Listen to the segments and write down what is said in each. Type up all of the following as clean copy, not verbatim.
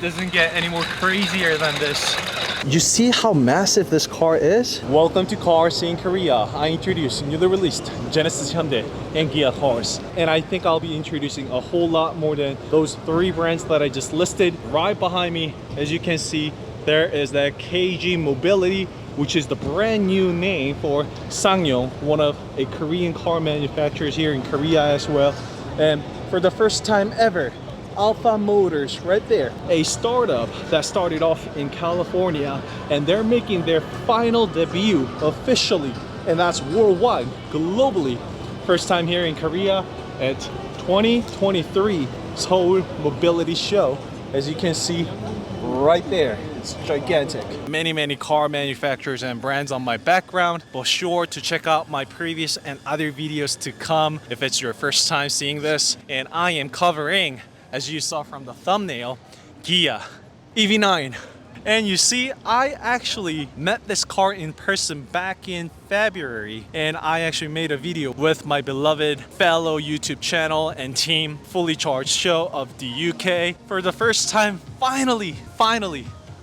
Doesn't get any more crazier than this. You see how massive this car is? Welcome to Cars in Korea. I introduce newly released Genesis Hyundai and Kia cars. And I think I'll be introducing a whole lot more than those 3 brands that I just listed. Right behind me, as you can see, there is the KG Mobility, which is the brand new name for SsangYong, one of a Korean car manufacturers here in Korea as well. And for the first time ever, Alpha Motors right there, a startup that started off in California, and they're making their final debut officially, and that's worldwide, globally. First time here in Korea at 2023 Seoul Mobility Show. As you can see right there, it's gigantic. Many car manufacturers and brands on my background, but sure to check out my previous and other videos to come if it's your first time seeing this. And I am covering, as you saw from the thumbnail, Kia EV9. And you see, I actually met this car in person back in February, and I actually made a video with my beloved fellow YouTube channel and team, Fully Charged Show of the UK. For the first time, finally,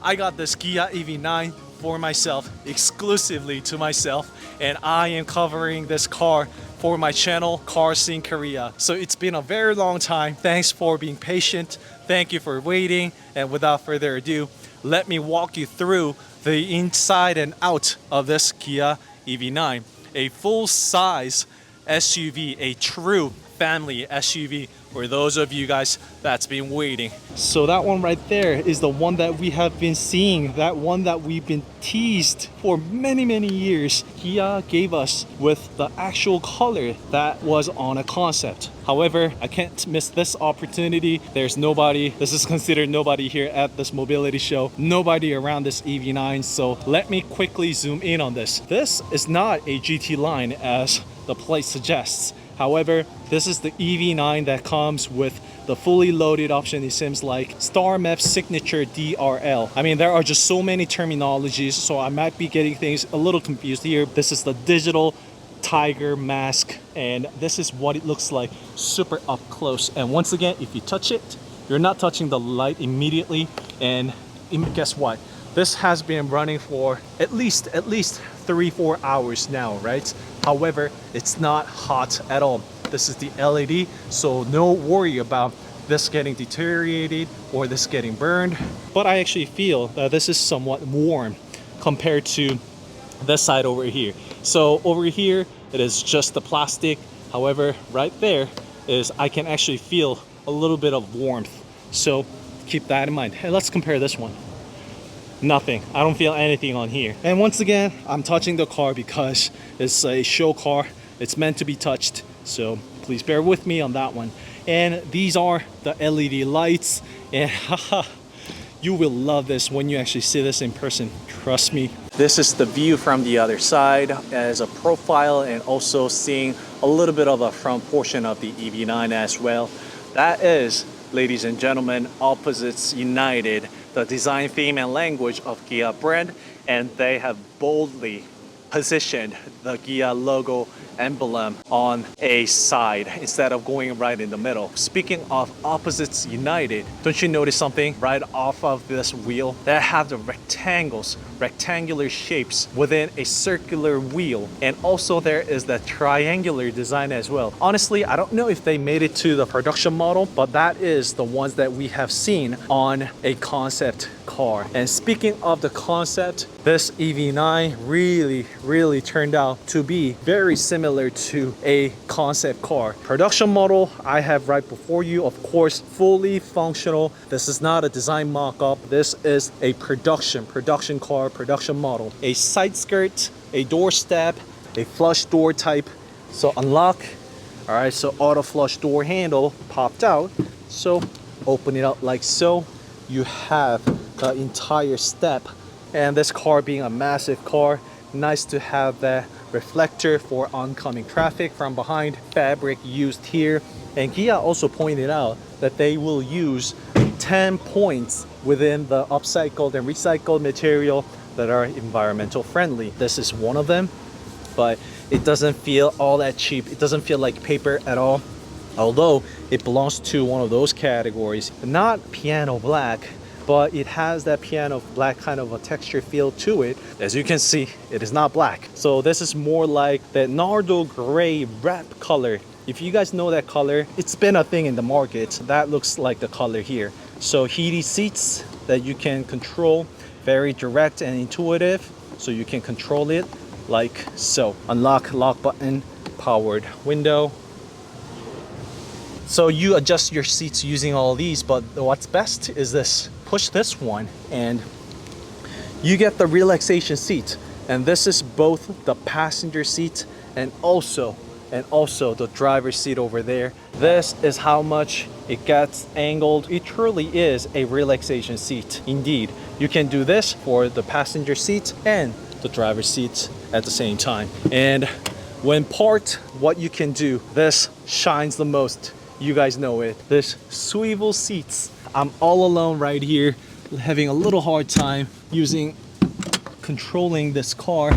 I got this Kia EV9 for myself, exclusively to myself, and I am covering this car for my channel, Cars in Korea. So it's been a very long time. Thanks for being patient. Thank you for waiting. And without further ado, let me walk you through the inside and out of this Kia EV9. A full-size SUV, a true family SUV for those of you guys that's been waiting. So that one right there is the one that we have been seeing, that one that we've been teased for many years. Kia gave us with the actual color that was on a concept. However, I can't miss this opportunity. There's nobody, this is considered nobody here at this mobility show, nobody around this EV9, so let me quickly zoom in on this. This is not a GT line as the place suggests. However, this is the EV9 that comes with the fully loaded option. It seems like Star Map Signature DRL. I mean, there are just so many terminologies, so I might be getting things a little confused here. This is the digital tiger mask, and this is what it looks like super up close. And once again, if you touch it, you're not touching the light immediately. And guess what? This has been running for at least 3-4 hours now, right? However, it's not hot at all. This is the LED, so no worry about this getting deteriorated or this getting burned. But I actually feel that this is somewhat warm compared to this side over here. So over here, it is just the plastic. However, right there is, I can actually feel a little bit of warmth. So keep that in mind. Hey, let's compare this one. Nothing. I don't feel anything on here. And once again, I'm touching the car because it's a show car. It's meant to be touched. So please bear with me on that one. And these are the LED lights. And you will love this when you actually see this in person. Trust me. This is the view from the other side as a profile, and also seeing a little bit of the front portion of the EV9 as well. That is, ladies and gentlemen, opposites united. The design theme and language of Kia brand, and they have boldly positioned the Kia logo emblem on a side instead of going right in the middle. Speaking of opposites united, don't you notice something right off of this wheel? They have the rectangular shapes within a circular wheel, and also there is the triangular design as well. Honestly, I don't know if they made it to the production model, but that is the ones that we have seen on a concept car. And speaking of the concept, this EV9 really turned out to be very similar to a concept car. Production model I have right before you, of course, fully functional. This is not a design mock-up. This is a production car, production model. A side skirt, a door step, a flush door type. So unlock. All right, so auto flush door handle popped out. So open it up like so. You have the entire step. And this car being a massive car, nice to have that reflector for oncoming traffic from behind. Fabric used here. And Kia also pointed out that they will use 10 points within the upcycled and recycled material that are environmental friendly. This is one of them, but it doesn't feel all that cheap. It doesn't feel like paper at all, although it belongs to one of those categories. Not piano black, but it has that piano black kind of a texture feel to it. As you can see, it is not black. So this is more like that Nardo gray wrap color. If you guys know that color, it's been a thing in the market. That looks like the color here. So heated seats that you can control, very direct and intuitive. So you can control it like so. Unlock, lock button, powered window. So you adjust your seats using all these, but what's best is this. Push this one and you get the relaxation seat. And this is both the passenger seat and also the driver's seat over there. This is how much it gets angled. It truly is a relaxation seat. Indeed, you can do this for the passenger seat and the driver's seat at the same time. And when parked, what you can do, this shines the most. You guys know it. This swivel seats. I'm all alone right here, having a little hard time controlling this car.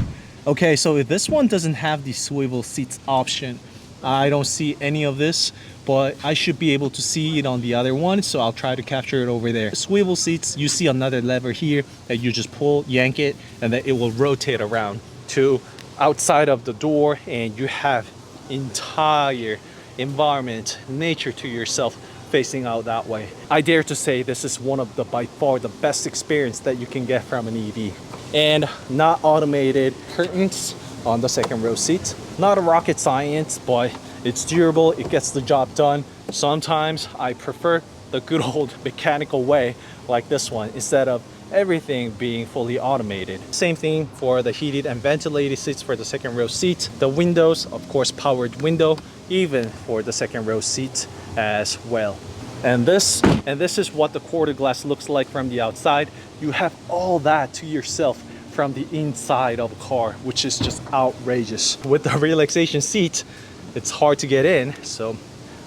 Okay, so this one doesn't have the swivel seats option. I don't see any of this, but I should be able to see it on the other one, so I'll try to capture it over there. Swivel seats, you see another lever here that you just pull, yank it, and then it will rotate around to outside of the door, and you have entire environment, nature to yourself facing out that way. I dare to say this is one of the by far the best experience that you can get from an EV. And not automated curtains on the second row seat. Not a rocket science, but it's durable, it gets the job done. Sometimes I prefer the good old mechanical way like this one instead of everything being fully automated. Same thing for the heated and ventilated seats for the second row seat. The windows, of course, powered window, even for the second row seat as well. And this is what the quarter glass looks like from the outside. You have all that to yourself from the inside of a car, which is just outrageous. With the relaxation seat, it's hard to get in, so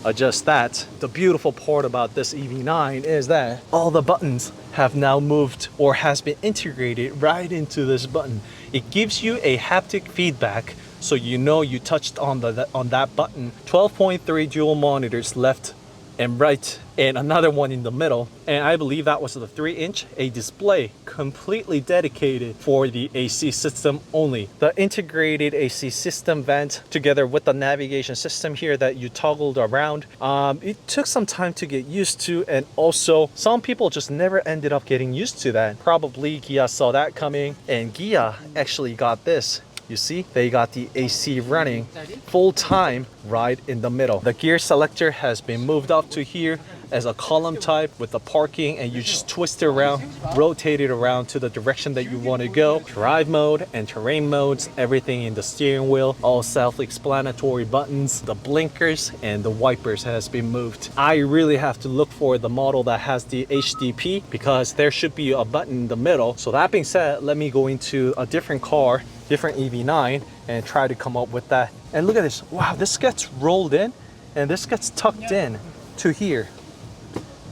adjust that. The beautiful part about this EV9 is that all the buttons have now moved or has been integrated right into this button. It gives you a haptic feedback, so you know you touched on that button. 12.3 dual monitors left and right, and another one in the middle, and I believe that was the 3-inch, a display completely dedicated for the AC system only. The integrated AC system vent together with the navigation system here that you toggled around, it took some time to get used to, and also some people just never ended up getting used to that. Probably Ghia saw that coming, and Ghia actually got this. You see, they got the AC running full time right in the middle. The gear selector has been moved up to here as a column type with the parking, and you just twist it around, rotate it around to the direction that you want to go. Drive mode and terrain modes, everything in the steering wheel, all self-explanatory buttons. The blinkers and the wipers has been moved. I really have to look for the model that has the HDP because there should be a button in the middle. So that being said, let me go into a different car, different EV9, and try to come up with that. And look at this. Wow, this gets rolled in and this gets tucked in to here.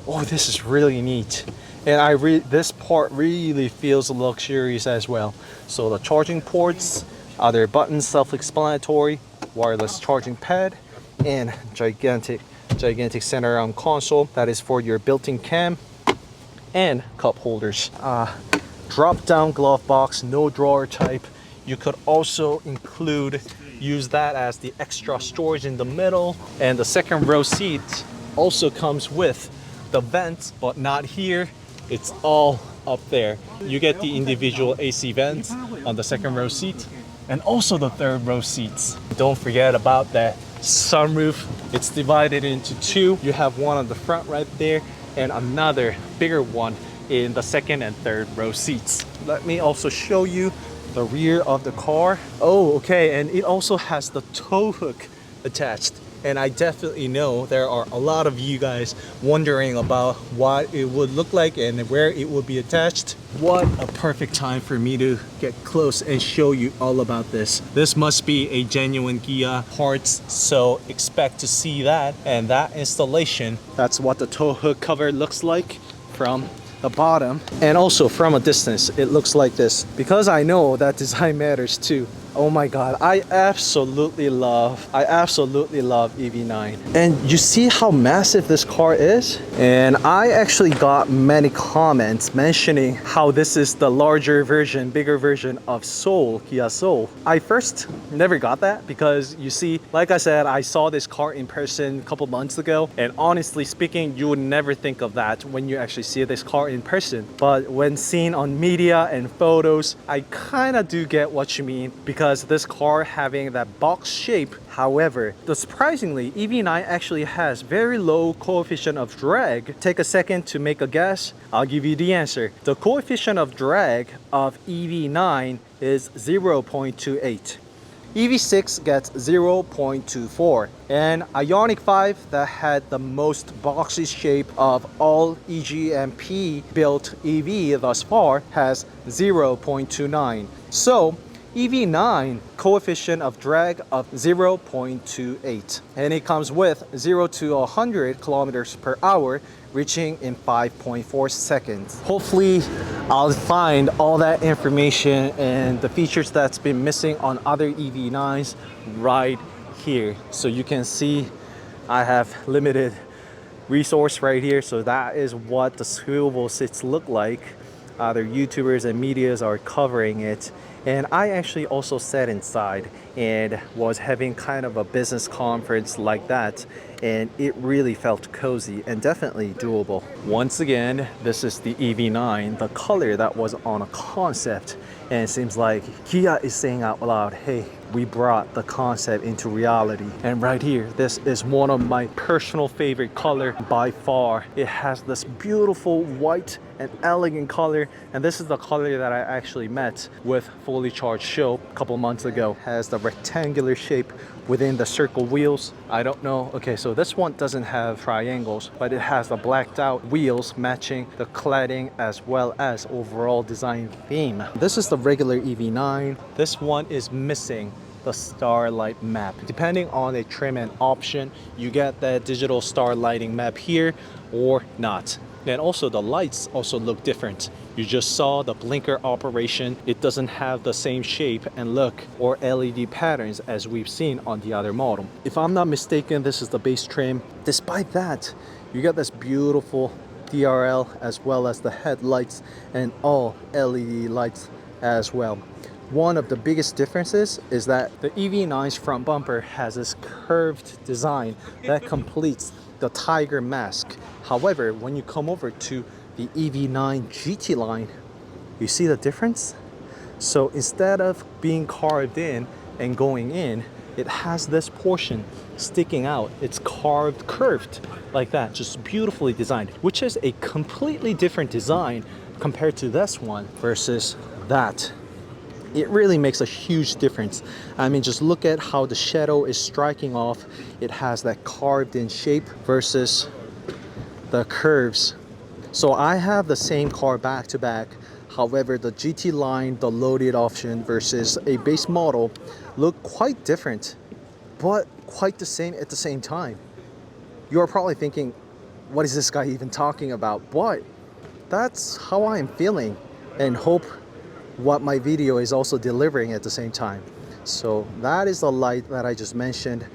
Oh, this is really neat. And this part really feels luxurious as well. So the charging ports, other buttons, self-explanatory, wireless charging pad, and gigantic center console that is for your built-in cam and cup holders. Drop down glove box, no drawer type. You could also use that as the extra storage in the middle. And the second row seat also comes with the vents, but not here. It's all up there. You get the individual AC vents on the second row seat and also the third row seats. Don't forget about that sunroof. It's divided into two. You have one on the front right there and another bigger one in the second and third row seats. Let me also show you the rear of the car. Oh, okay, and it also has the tow hook attached. And I definitely know there are a lot of you guys wondering about what it would look like and where it would be attached. What a perfect time for me to get close and show you all about this. This must be a genuine Ghia parts, so expect to see that. And that installation, that's what the tow hook cover looks like from the bottom. And also from a distance, it looks like this. Because I know that design matters too, Oh my god, I absolutely love EV9. And you see how massive this car is? And I actually got many comments mentioning how this is the larger version, bigger version of Soul, Kia Soul. I first never got that because you see, like I said, I saw this car in person a couple months ago, and honestly speaking, you would never think of that when you actually see this car in person. But when seen on media and photos, I kind of do get what you mean, because this car having that box shape. However, surprisingly, EV9 actually has very low coefficient of drag. Take a second to make a guess. I'll give you the answer. The coefficient of drag of EV9 is 0.28. EV6 gets 0.24, and Ioniq 5, that had the most boxy shape of all EGMP built EV thus far, has 0.29. So EV9 coefficient of drag of 0.28, and it comes with 0 to 100 kilometers per hour reaching in 5.4 seconds. Hopefully I'll find all that information and the features that's been missing on other EV9s right here. So you can see I have limited resource right here. So that is what the swivel seats look like. Other YouTubers and medias are covering it. And I actually also sat inside and was having kind of a business conference like that, and it really felt cozy and definitely doable. Once again, this is the EV9, the color that was on a concept, and it seems like Kia is saying out loud, hey, we brought the concept into reality. And right here, this is one of my personal favorite color by far. It has this beautiful white and elegant color, and this is the color that I actually met with Fully Charged Show a couple months ago. Has the rectangular shape within the circle wheels. I don't know, okay, so this one doesn't have triangles, but it has the blacked out wheels matching the cladding as well as overall design theme. This is the regular EV9. This one is missing the Starlight map. Depending on the trim and option, you get that digital star lighting map here or not. And also the lights also look different. You just saw the blinker operation. It doesn't have the same shape and look or LED patterns as we've seen on the other model. If I'm not mistaken, this is the base trim. Despite that, you got this beautiful DRL as well as the headlights and all LED lights as well. One of the biggest differences is that the EV9's front bumper has this curved design that completes the tiger mask. However, when you come over to the EV9 GT line, you see the difference? So instead of being carved in and going in, it has this portion sticking out. It's curved like that, just beautifully designed, which is a completely different design compared to this one versus that. It really makes a huge difference. I mean, just look at how the shadow is striking off. It has that carved in shape versus the curves. So I have the same car back to back. However, the GT line, the loaded option versus a base model look quite different, but quite the same at the same time. You're probably thinking, what is this guy even talking about? But that's how I am feeling, and hope what my video is also delivering at the same time. So that is the light that I just mentioned,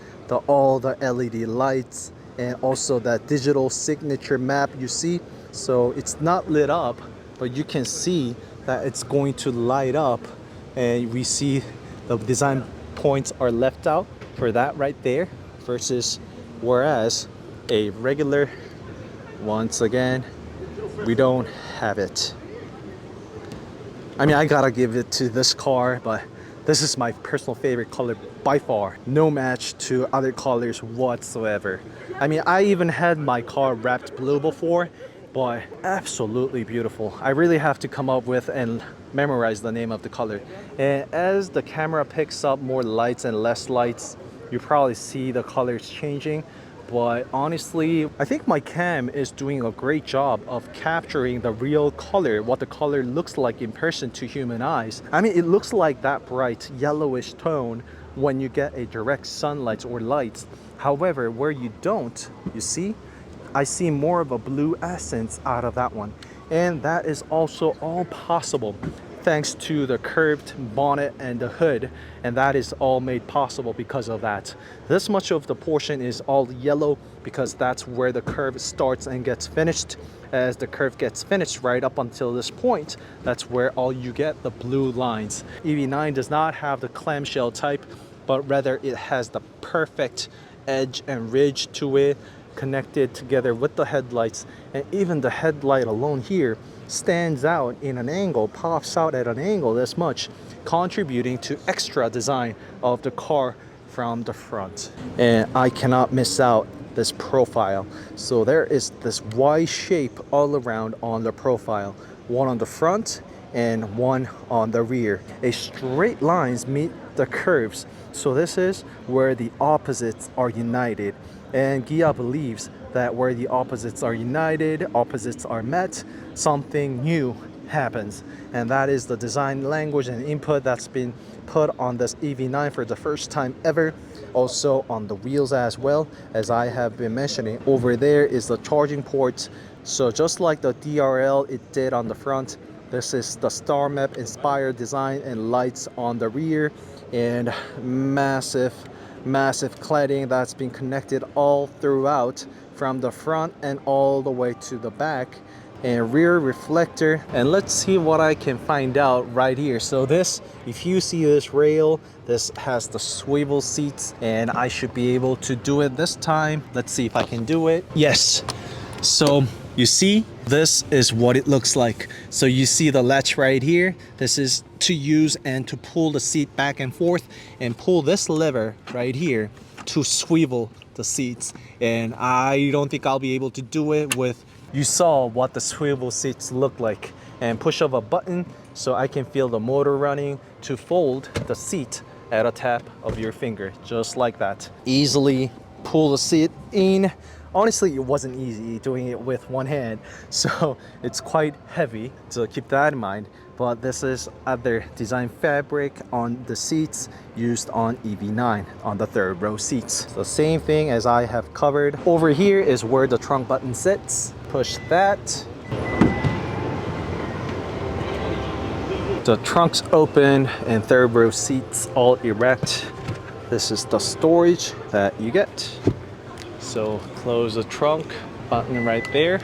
all the LED lights, and also that digital signature map you see. So it's not lit up, but you can see that it's going to light up, and we see the design points are left out for that right there, versus whereas a regular, once again, we don't have it. I mean, I gotta give it to this car, but this is my personal favorite color by far. No match to other colors whatsoever. I mean, I even had my car wrapped blue before, but absolutely beautiful. I really have to come up with and memorize the name of the color. And as the camera picks up more lights and less lights, you probably see the colors changing. But honestly, I think my cam is doing a great job of capturing the real color, what the color looks like in person to human eyes. I mean, it looks like that bright yellowish tone when you get a direct sunlight or lights. However, where you don't, you see, I see more of a blue essence out of that one. And that is also all possible thanks to the curved bonnet and the hood, and that is all made possible because of that. This much of the portion is all yellow because that's where the curve starts and gets finished. As the curve gets finished right up until this point, that's where all you get the blue lines. EV9 does not have the clamshell type, but rather it has the perfect edge and ridge to it, connected together with the headlights. And even the headlight alone here stands out in an angle, pops out at an angle this much, contributing to extra design of the car from the front. And I cannot miss out this profile. So there is this Y shape all around on the profile, one on the front and one on the rear. A straight lines meet the curves, so this is where the opposites are united. And Ghia believes that where the opposites are united, opposites are met, something new happens. And that is the design language and input that's been put on this EV9 for the first time ever. Also on the wheels as well, as I have been mentioning. Over there is the charging port. So just like the DRL it did on the front, this is the star map inspired design and lights on the rear, and massive cladding that's been connected all throughout from the front and all the way to the back, and rear reflector. And let's see what I can find out right here. So this, if you see this rail, this has the swivel seats, and I should be able to do it this time. Let's see if I can do it. Yes. So you see, this is what it looks like. So you see the latch right here. This is to use and to pull the seat back and forth, and pull this lever right here to swivel the seats. And I don't think I'll be able to do it with, you saw what the swivel seats look like, and push of a button so I can feel the motor running to fold the seat at a tap of your finger, just like that. Easily pull the seat in. Honestly, it wasn't easy doing it with one hand, so it's quite heavy, so keep that in mind. But this is other design fabric on the seats used on EV9 on the third row seats. The same thing as I have covered. Over here is where the trunk button sits. Push that. The trunk's open and third row seats all erect. This is the storage that you get. So close the trunk button right there.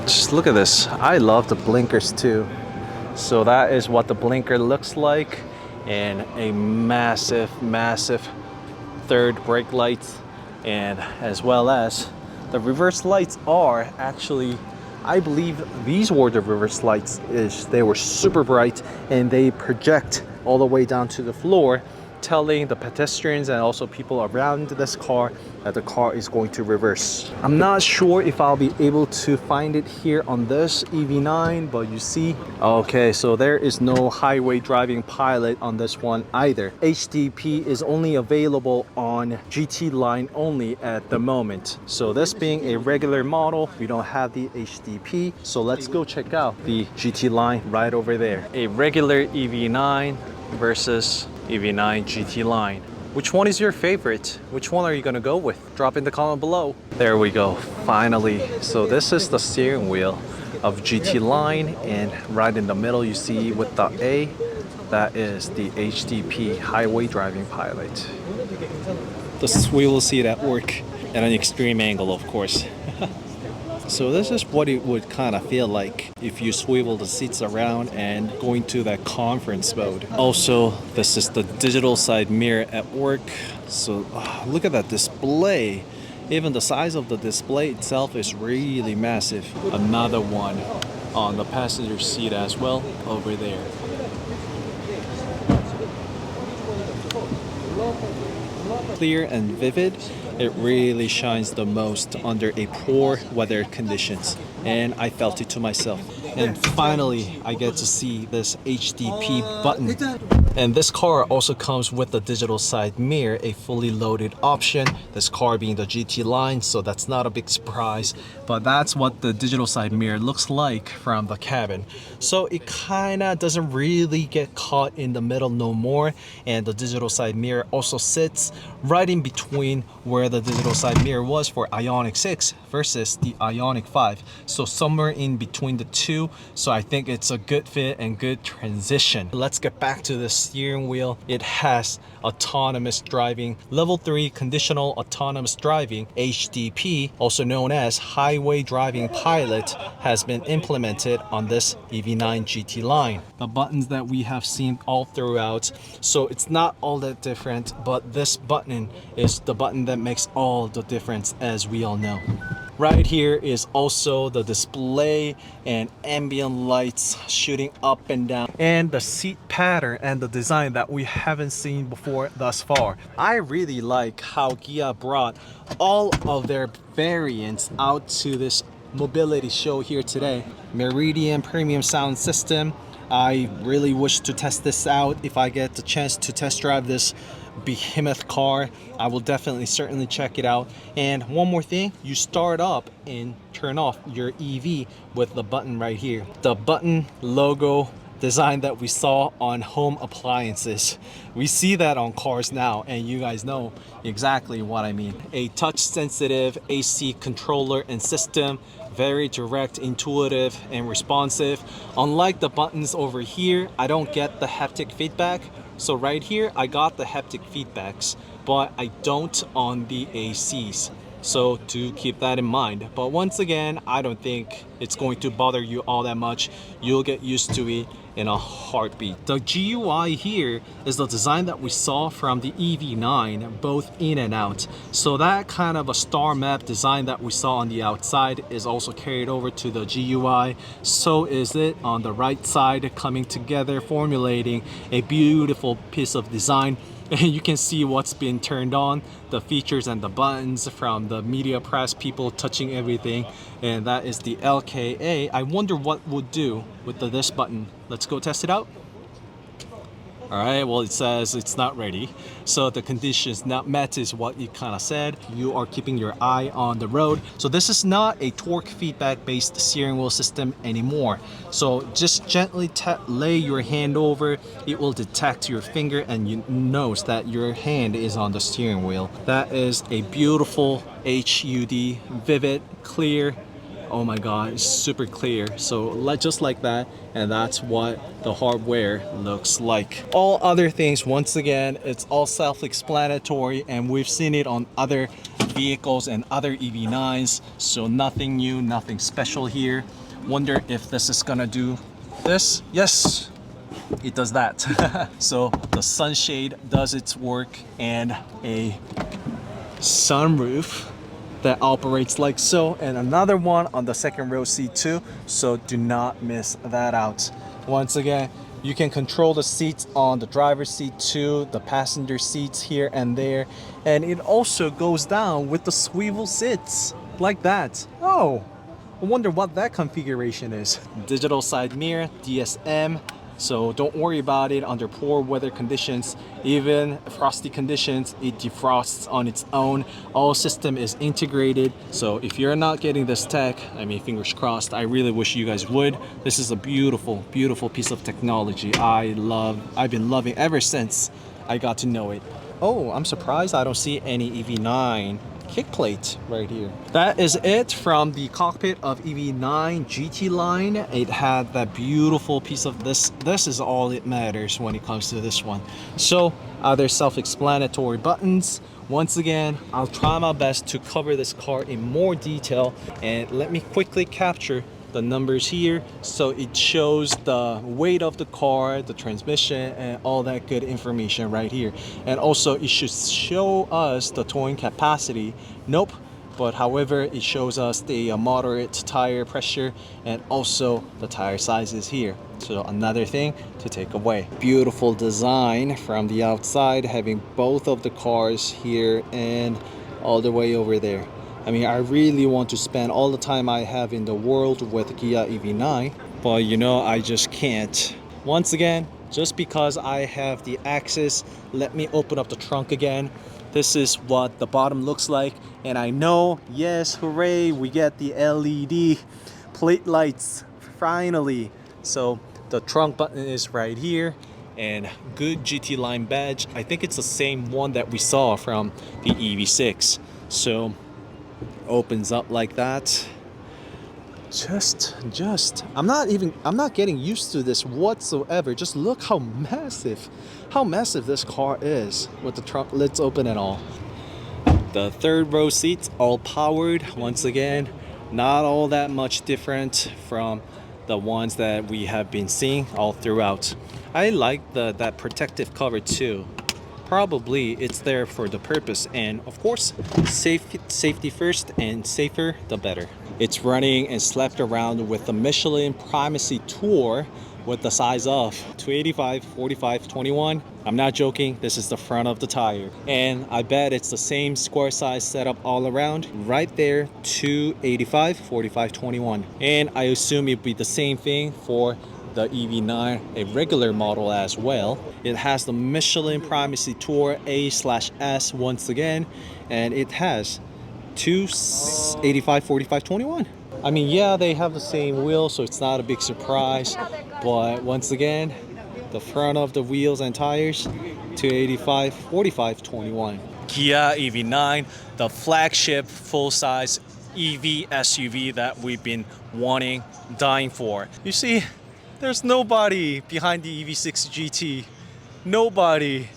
Just look at this. I love the blinkers too. So that is what the blinker looks like, and a massive third brake light, and as well as the reverse lights are actually, I believe these were the reverse lights. They were super bright and they project all the way down to the floor, telling the pedestrians and also people around this car that the car is going to reverse. I'm not sure if I'll be able to find it here on this EV9, but you see, okay, so there is no highway driving pilot on this one either. HDP is only available on GT line only at the moment. So this being a regular model, we don't have the HDP. So let's go check out the GT line right over there. A regular EV9 versus EV9 GT line. Which one is your favorite? Which one are you gonna go with? Drop in the comment below. There we go, finally. So this is the steering wheel of GT line, and right in the middle you see with the A, that is the HDP highway driving pilot. The swivel seat at work at an extreme angle, of course. So this is what it would kind of feel like if you swivel the seats around and go into that conference mode. Also, this is the digital side mirror at work. So look at that display. Even the size of the display itself is really massive. Another one on the passenger seat as well over there. Clear and vivid. It really shines the most under a poor weather conditions, and I felt it to myself. And finally, I get to see this HDP button. And this car also comes with the digital side mirror, a fully loaded option. This car being the GT line, so that's not a big surprise. But that's what the digital side mirror looks like from the cabin. So it kinda doesn't really get caught in the middle no more. And the digital side mirror also sits right in between where the digital side mirror was for Ioniq 6 versus the Ioniq 5. So somewhere in between the two. So I think it's a good fit and good transition. Let's get back to the steering wheel. It has autonomous driving, level 3 conditional autonomous driving, HDP, also known as highway driving pilot, has been implemented on this EV9 GT line. The buttons that we have seen all throughout, so it's not all that different, but this button is the button that makes all the difference, as we all know. Right here is also the display and ambient lights shooting up and down, and the seat pattern and the design that we haven't seen before thus far. I really like how Kia brought all of their variants out to this mobility show here today. Meridian premium sound system. I really wish to test this out. If I get the chance to test drive this behemoth car, I will definitely certainly check it out. And one more thing, you start up and turn off your EV with the button right here. The button logo design that we saw on home appliances, we see that on cars now, and you guys know exactly what I mean. A touch sensitive AC controller and system, very direct, intuitive, and responsive. Unlike the buttons over here, I don't get the haptic feedback. So right here, I got the haptic feedbacks, but I don't on the ACs. So to keep that in mind. But once again, I don't think it's going to bother you all that much. You'll get used to it in a heartbeat. The GUI here is the design that we saw from the EV9, both in and out. So that kind of a star map design that we saw on the outside is also carried over to the GUI. So is it on the right side, coming together, formulating a beautiful piece of design. And you can see what's been turned on, the features and the buttons from the media press, people touching everything. And that is the LKA. I wonder what would do with this button. Let's go test it out. All right, well, it says it's not ready. So the conditions not met is what it kind of said. You are keeping your eye on the road. So this is not a torque feedback based steering wheel system anymore. So just gently lay your hand over. It will detect your finger and you knows that your hand is on the steering wheel. That is a beautiful HUD, vivid, clear. Oh my god, it's super clear. So just like that, and that's what the hardware looks like. All other things, once again, it's all self-explanatory, and we've seen it on other vehicles and other EV9s, so nothing new, nothing special here. Wonder if this is gonna do this. Yes, it does that. So the sunshade does its work, and a sunroof that operates like so, and another one on the second row seat too, so do not miss that out. Once again, you can control the seats on the driver's seat too, the passenger seats here and there, and it also goes down with the swivel seats like that. Oh, I wonder what that configuration is. Digital side mirror, DSM. So don't worry about it under poor weather conditions, even frosty conditions, it defrosts on its own. All system is integrated. So if you're not getting this tech, I mean, fingers crossed, I really wish you guys would. This is a beautiful, beautiful piece of technology. I've been loving ever since I got to know it. Oh, I'm surprised I don't see any EV9 kick plate right here. That is it from the cockpit of EV9 GT line. It had that beautiful piece of this is all it matters when it comes to this one. So other self-explanatory buttons. Once again, I'll try my best to cover this car in more detail, and let me quickly capture the numbers here so it shows the weight of the car, the transmission, and all that good information right here. And also it should show us the towing capacity. Nope, but however it shows us the moderate tire pressure and also the tire sizes here. So another thing to take away. Beautiful design from the outside, having both of the cars here and all the way over there. I mean, I really want to spend all the time I have in the world with Kia EV9. but you know, I just can't. Once again, just because I have the access, let me open up the trunk again. This is what the bottom looks like, and I know, yes, hooray, we get the LED plate lights finally. So the trunk button is right here, and good GT line badge. I think it's the same one that we saw from the EV6. So opens up like that. Just I'm not getting used to this whatsoever. Just look how massive this car is with the trunk lids open and all. The third row seats all powered. Once again, not all that much different from the ones that we have been seeing all throughout. I like that protective cover too. Probably it's there for the purpose, and of course safety first, and safer the better. It's running and slept around with the Michelin Primacy Tour with the size of 285, 45, 21. I'm not joking, this is the front of the tire, and I bet it's the same square size setup all around. Right there, 285, 45, 21. And I assume it'd be the same thing for the EV9, a regular model as well. It has the Michelin Primacy Tour A/S once again, and it has 285, 45, 21. I mean, yeah, they have the same wheel, so it's not a big surprise, but once again, the front of the wheels and tires, 285, 45, 21. Kia EV9, the flagship full-size EV SUV that we've been wanting, dying for. You see, there's nobody behind the EV6 GT. Nobody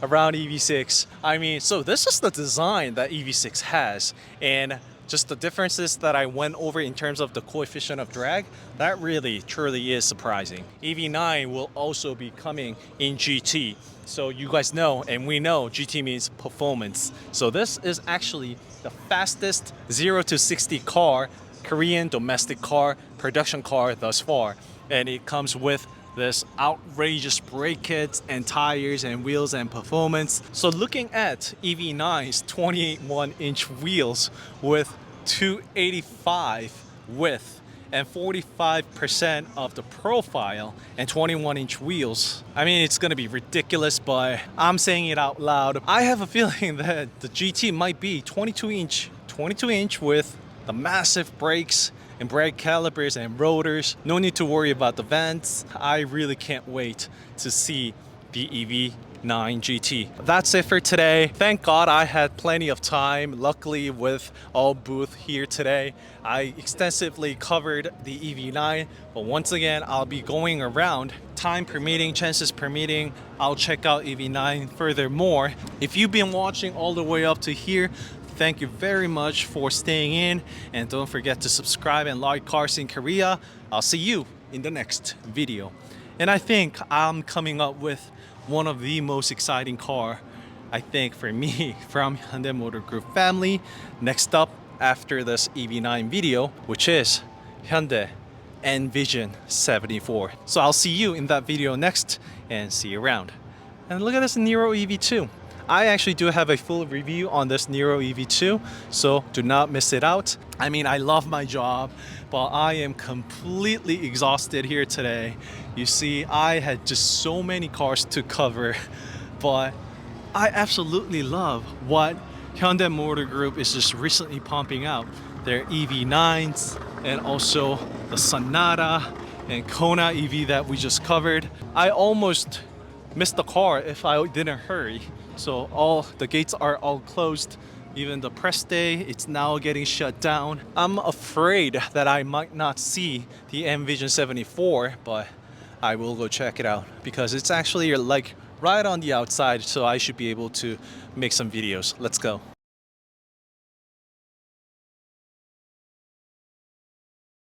around EV6. I mean, so this is the design that EV6 has, and just the differences that I went over in terms of the coefficient of drag, that really truly is surprising. EV9 will also be coming in GT. So you guys know, and we know, GT means performance. So this is actually the fastest 0 to 60 car, Korean domestic car, production car thus far. And it comes with this outrageous brake kits and tires and wheels and performance. So looking at EV9's 21-inch wheels with 285 width and 45% of the profile and 21-inch wheels, I mean, it's gonna be ridiculous, but I'm saying it out loud. I have a feeling that the GT might be 22 inch with the massive brakes and brake calipers and rotors. No need to worry about the vents. I really can't wait to see the EV9 GT. That's it for today. Thank God I had plenty of time. Luckily, with all booth here today, I extensively covered the EV9, but once again, I'll be going around, time permitting, chances permitting. I'll check out EV9 furthermore. If you've been watching all the way up to here, thank you very much for staying in, and don't forget to subscribe and like Car Scene Korea. I'll see you in the next video. And I think I'm coming up with one of the most exciting car, I think, for me from Hyundai Motor Group family. Next up after this EV9 video, which is Hyundai Envision 74. So I'll see you in that video next, and see you around. And look at this Niro EV2. I actually do have a full review on this Niro EV2, so do not miss it out. I mean, I love my job, but I am completely exhausted here today. You see, I had just so many cars to cover, but I absolutely love what Hyundai Motor Group is just recently pumping out. Their EV9s, and also the Sonata and Kona EV that we just covered. I almost missed the car if I didn't hurry. So all the gates are all closed. Even the press day, it's now getting shut down. I'm afraid that I might not see the Envision 74, but I will go check it out because it's actually like right on the outside, so I should be able to make some videos. Let's go.